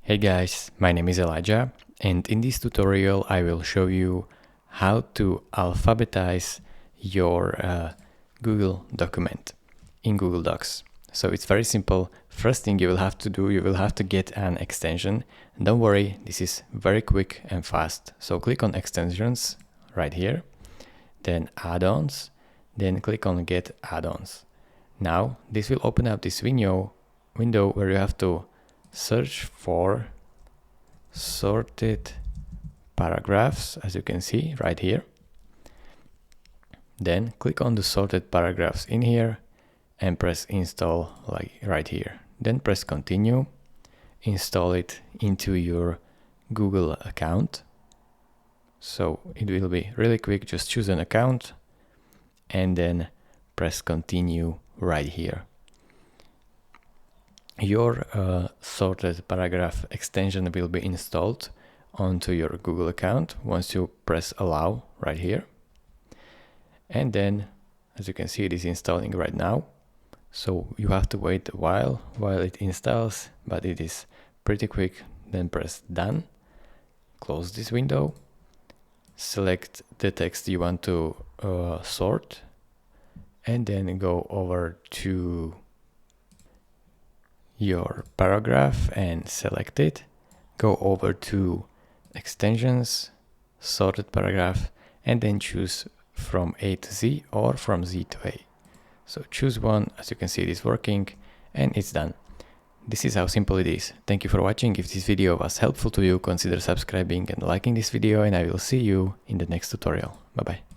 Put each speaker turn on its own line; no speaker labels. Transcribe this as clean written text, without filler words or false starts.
Hey guys, my name is Elijah, and in this tutorial I will show you how to alphabetize your Google document in Google Docs. So it's very simple. First thing you will have to do, you will have to get an extension. Don't worry, this is very quick and fast. So click on extensions right here, then add-ons, then click on get add-ons. Now this will open up this window where you have to search for sorted paragraphs, as you can see right here. Then click on the sorted paragraphs in here and press install like right here. Then press continue, install it into your Google account. So it will be really quick, just choose an account and then press continue right here. Your sorted paragraph extension will be installed onto your Google account once you press allow right here. And then, as you can see, it is installing right now. So you have to wait a while it installs, but it is pretty quick. Then press done, close this window, select the text you want to sort, and then go over to your paragraph and select it. Go over to extensions, sorted paragraph, and then choose from A to Z or from Z to A. So choose one. As you can see, it is working and it's done. This is how simple it is. Thank you for watching. If this video was helpful to you, consider subscribing and liking this video, and I will see you in the next tutorial. Bye bye.